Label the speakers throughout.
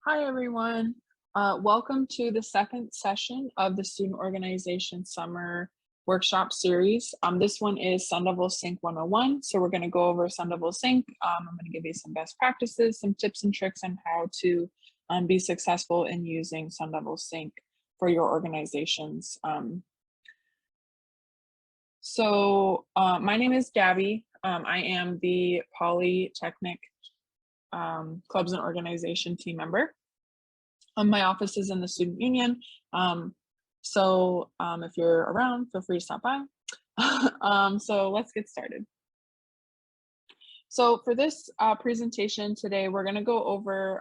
Speaker 1: Hi, everyone. Welcome to the second session of the Student Organization Summer Workshop Series. This one is Sun Devil Sync 101. So we're going to go over Sun Devil Sync. I'm going to give you some best practices, some tips and tricks on how to be successful in using Sun Devil Sync for your organizations. My name is Gabby. I am the Polytechnic Clubs and Organization team member. My office is in the student union. If you're around, feel free to stop by. So let's get started. So for this presentation today, we're going to go over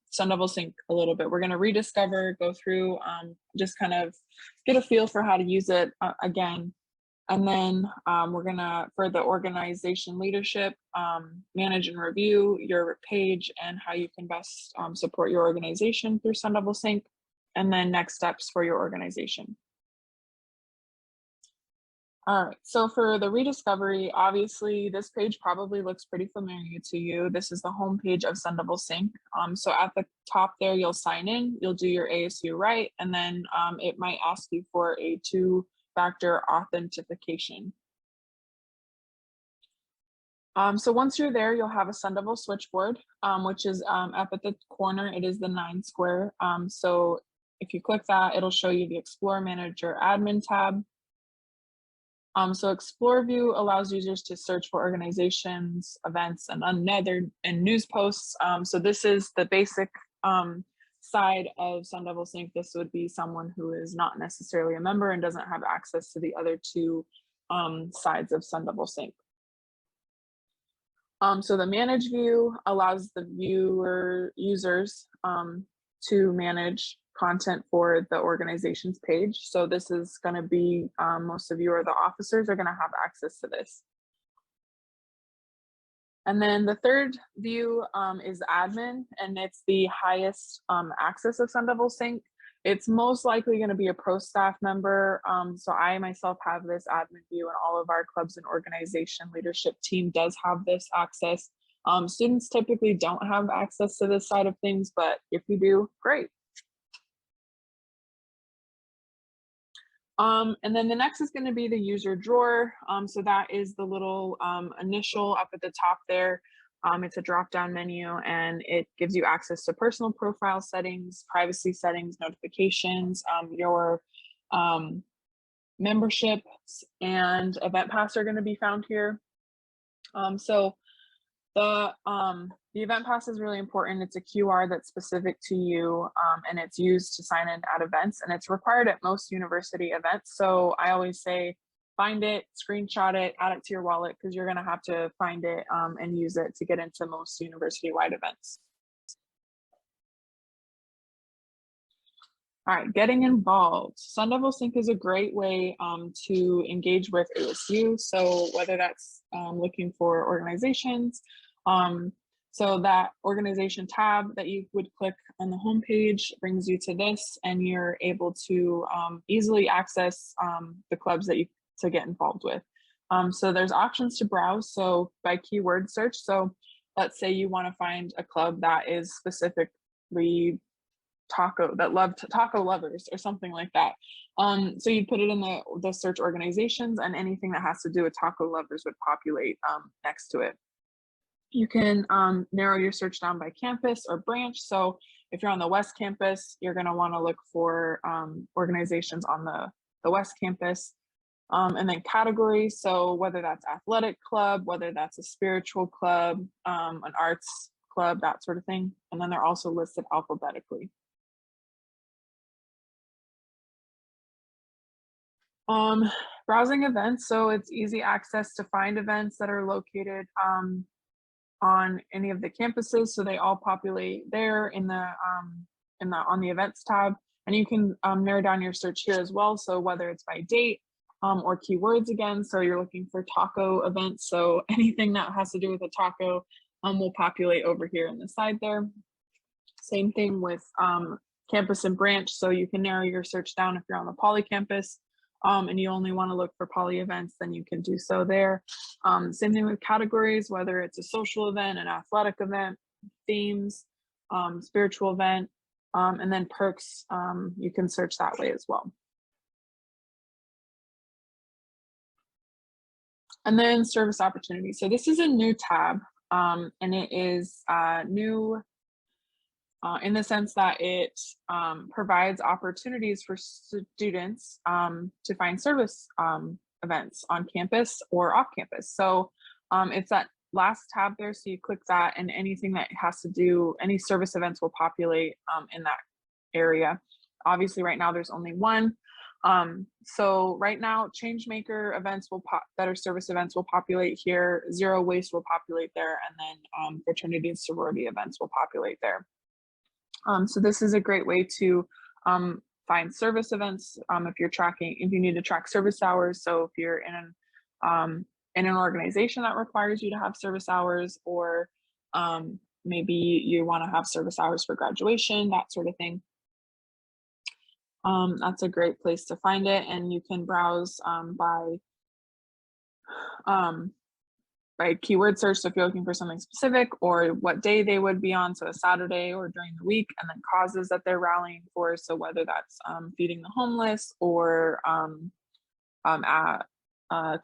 Speaker 1: Sun Devil Sync a little bit. We're going to rediscover, go through, just kind of get a feel for how to use it again. And then we're gonna, for the organization leadership, manage and review your page and how you can best support your organization through Sun Devil Sync, and then next steps for your organization. All right, so for the rediscovery, obviously this page probably looks pretty familiar to you. This is the home page of Sun Devil Sync. So at the top there, you'll sign in, you'll do your ASU right, and then it might ask you for a two-factor authentication. So once you're there, you'll have a Sun Devil switchboard, which is up at the corner. It is the 9 square. So if you click that, it'll show you the Explore Manager Admin tab. So Explore View allows users to search for organizations, events, and untethered and news posts. So this is the basic side of Sun Devil Sync. This would be someone who is not necessarily a member and doesn't have access to the other two sides of Sun Devil Sync. So the Manage view allows the users to manage content for the organization's page. So this is going to be, most of you or the officers are going to have access to this. And then the third view is admin, and it's the highest access of Sun Devil Sync. It's most likely going to be a pro staff member. So I myself have this admin view, and all of our clubs and organization leadership team does have this access. Students typically don't have access to this side of things, but if you do, great. And then the next is going to be the user drawer. So that is the little initial up at the top there. It's a drop-down menu, and it gives you access to personal profile settings, privacy settings, notifications, your memberships, and event pass are going to be found here. So the event pass is really important. It's a QR that's specific to you, and it's used to sign in at events, and it's required at most university events. So I always say, find it, screenshot it, add it to your wallet, because you're going to have to find it and use it to get into most university-wide events. All right, getting involved. Sun Devil Sync is a great way to engage with ASU. So whether that's looking for organizations, so that organization tab that you would click on the home page brings you to this, and you're able to easily access the clubs that you to get involved with. So there's options to browse, so by keyword search. So let's say you want to find a club that is specifically taco lovers or something like that. So you put it in the search organizations, and anything that has to do with taco lovers would populate next to it. You can narrow your search down by campus or branch. So if you're on the West Campus, you're going to want to look for organizations on the West Campus. And then categories, so whether that's athletic club, whether that's a spiritual club, an arts club, that sort of thing. And then they're also listed alphabetically. Browsing events, so it's easy access to find events that are located on any of the campuses, so they all populate there in the on the events tab, and you can narrow down your search here as well. So whether it's by date or keywords again, so you're looking for taco events, so anything that has to do with a taco will populate over here in the side there. Same thing with campus and branch, so you can narrow your search down if you're on the Poly campus. And you only want to look for poly events, then you can do so there. Same thing with categories, whether it's a social event, an athletic event, themes, spiritual event, and then perks, you can search that way as well. And then service opportunities. So this is a new tab, and it is new in the sense that it provides opportunities for students to find service events on campus or off campus. So it's that last tab there. So you click that, and anything that has to do, any service events will populate in that area. Obviously, right now there's only one. So right now, Changemaker events will better service events will populate here. Zero waste will populate there, and then fraternity and sorority events will populate there. So this is a great way to find service events if you need to track service hours. So if you're in an organization that requires you to have service hours, or maybe you want to have service hours for graduation, that sort of thing. That's a great place to find it, and you can browse by keyword search. So if you're looking for something specific, or what day they would be on, so a Saturday or during the week, and then causes that they're rallying for. So whether that's feeding the homeless, or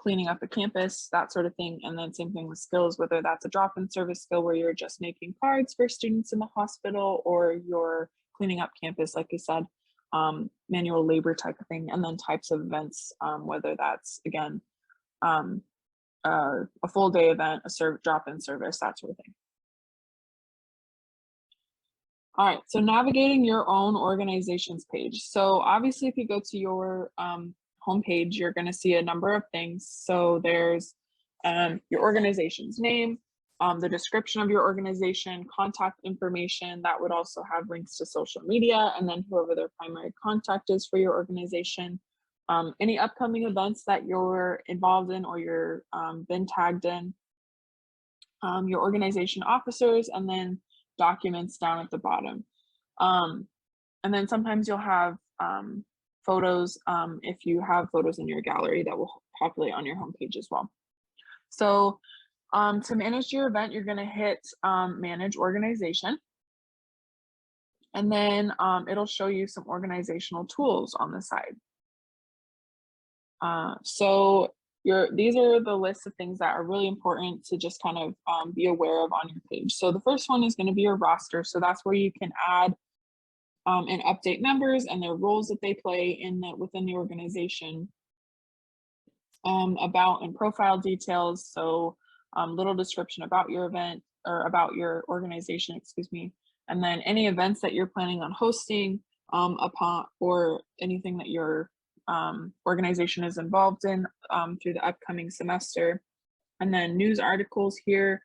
Speaker 1: cleaning up a campus, that sort of thing. And then same thing with skills, whether that's a drop-in service skill where you're just making cards for students in the hospital, or you're cleaning up campus, like you said, manual labor type of thing. And then types of events, whether that's, again, a full day event, a drop-in service, that sort of thing. All right, so navigating your own organization's page. So obviously, if you go to your homepage, you're going to see a number of things. So there's your organization's name, the description of your organization, contact information that would also have links to social media, and then whoever their primary contact is for your organization. Any upcoming events that you're involved in or you're been tagged in, your organization officers, and then documents down at the bottom. And then sometimes you'll have photos, if you have photos in your gallery, that will populate on your homepage as well. So to manage your event, you're going to hit manage organization. And then it'll show you some organizational tools on the side. So these are the list of things that are really important to just kind of be aware of on your page. So the first one is going to be your roster. So that's where you can add and update members and their roles that they play within the organization. About and profile details. So little description about your event, or about your organization, excuse me. And then any events that you're planning on hosting or anything that your organization is involved in through the upcoming semester. And then news articles here.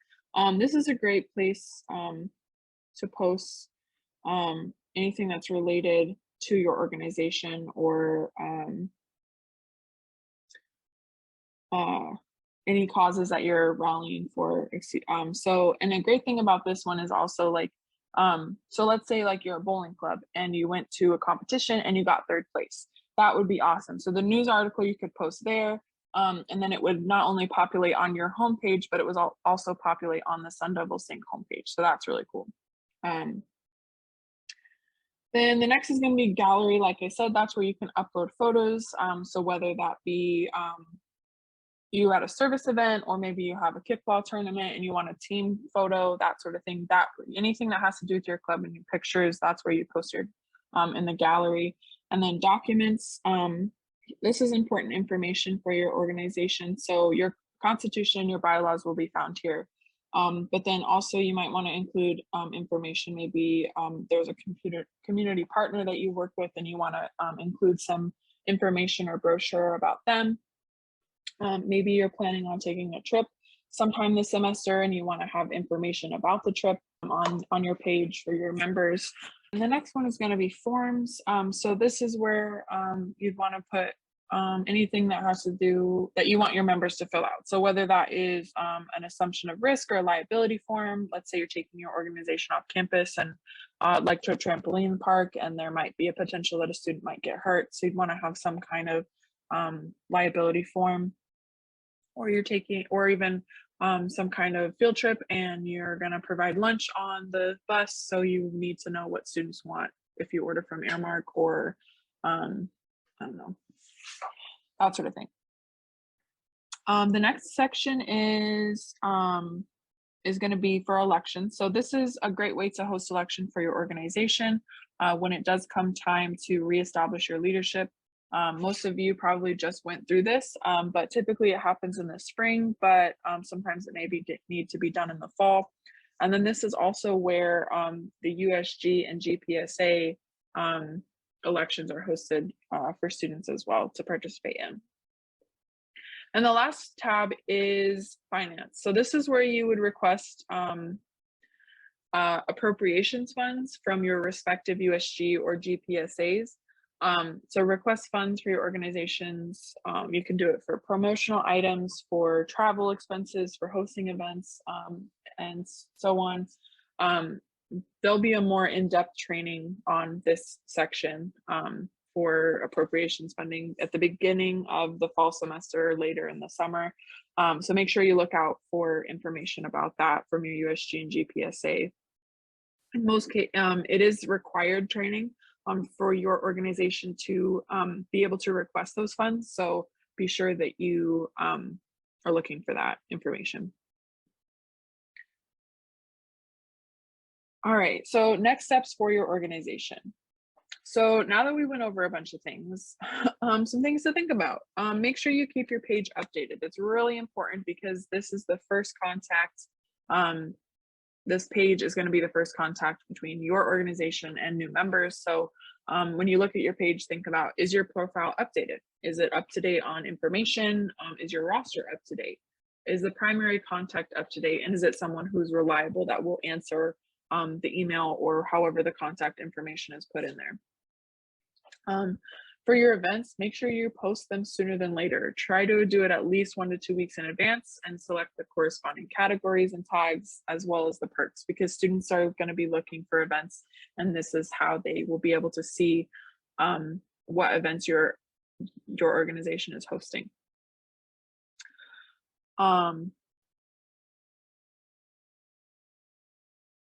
Speaker 1: This is a great place to post anything that's related to your organization, or any causes that you're rallying for. So, and a great thing about this one is also like, so let's say like you're a bowling club and you went to a competition and you got third place. That would be awesome. So the news article you could post there, and then it would not only populate on your homepage, but it was also populate on the Sun Devil Sync homepage. So that's really cool. Then the next is going to be gallery. Like I said, that's where you can upload photos. So whether that be you at a service event, or maybe you have a kickball tournament and you want a team photo, that sort of thing, that anything that has to do with your club and your pictures, that's where you post your in the gallery. And then documents, this is important information for your organization. So your constitution, your bylaws will be found here. But then also you might want to include information. Maybe there's a community partner that you work with and you want to include some information or brochure about them. Maybe you're planning on taking a trip sometime this semester and you want to have information about the trip on your page for your members. And the next one is going to be forms. So this is where you'd want to put anything that has to do that you want your members to fill out. So whether that is an assumption of risk or a liability form. Let's say you're taking your organization off campus and like to a trampoline park, and there might be a potential that a student might get hurt. So you'd want to have some kind of liability form. Or you're taking, or even some kind of field trip and you're going to provide lunch on the bus. So you need to know what students want if you order from Airmark or I don't know, that sort of thing. The next section is going to be for elections. So this is a great way to host election for your organization when it does come time to reestablish your leadership. Most of you probably just went through this, but typically it happens in the spring, but sometimes it may need to be done in the fall. And then this is also where the USG and GPSA elections are hosted for students as well to participate in. And the last tab is finance. So this is where you would request appropriations funds from your respective USG or GPSAs. So request funds for your organizations. You can do it for promotional items, for travel expenses, for hosting events, and so on. There'll be a more in-depth training on this section for appropriations funding at the beginning of the fall semester or later in the summer. So make sure you look out for information about that from your USG and GPSA. In most cases, it is required training for your organization to be able to request those funds. So be sure that you are looking for that information. All right, so next steps for your organization. So now that we went over a bunch of things, some things to think about. Make sure you keep your page updated. It's really important because this is the first contact. This page is going to be the first contact between your organization and new members. So when you look at your page, think about, is your profile updated? Is it up to date on information? Is your roster up to date? Is the primary contact up to date? And is it someone who's reliable that will answer the email or however the contact information is put in there? For your events, make sure you post them sooner than later. Try to do it at least 1 to 2 weeks in advance and select the corresponding categories and tags as well as the perks, because students are going to be looking for events, and this is how they will be able to see what events your organization is hosting.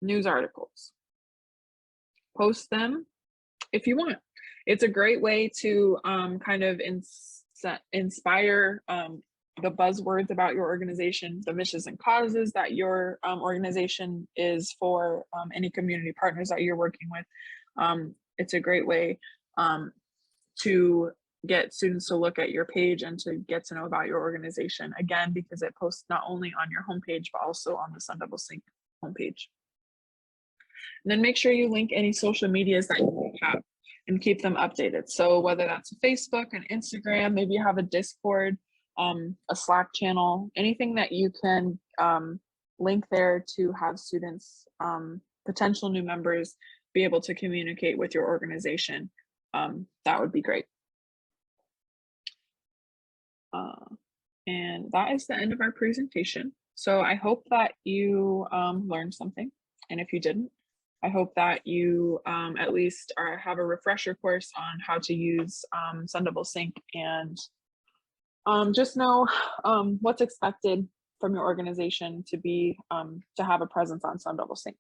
Speaker 1: News articles. Post them if you want. It's a great way to kind of inspire the buzzwords about your organization, the missions and causes that your organization is for any community partners that you're working with. It's a great way to get students to look at your page and to get to know about your organization, again, because it posts not only on your homepage, but also on the Sun Devil Sync homepage. And then make sure you link any social medias that you have and keep them updated. So whether that's Facebook and Instagram, maybe you have a Discord, a Slack channel, anything that you can link there to have students, potential new members, be able to communicate with your organization. That would be great. And that is the end of our presentation. So I hope that you learned something. And if you didn't, I hope that you at least have a refresher course on how to use Sun Devil Sync, and just know what's expected from your organization to be to have a presence on Sun Devil Sync.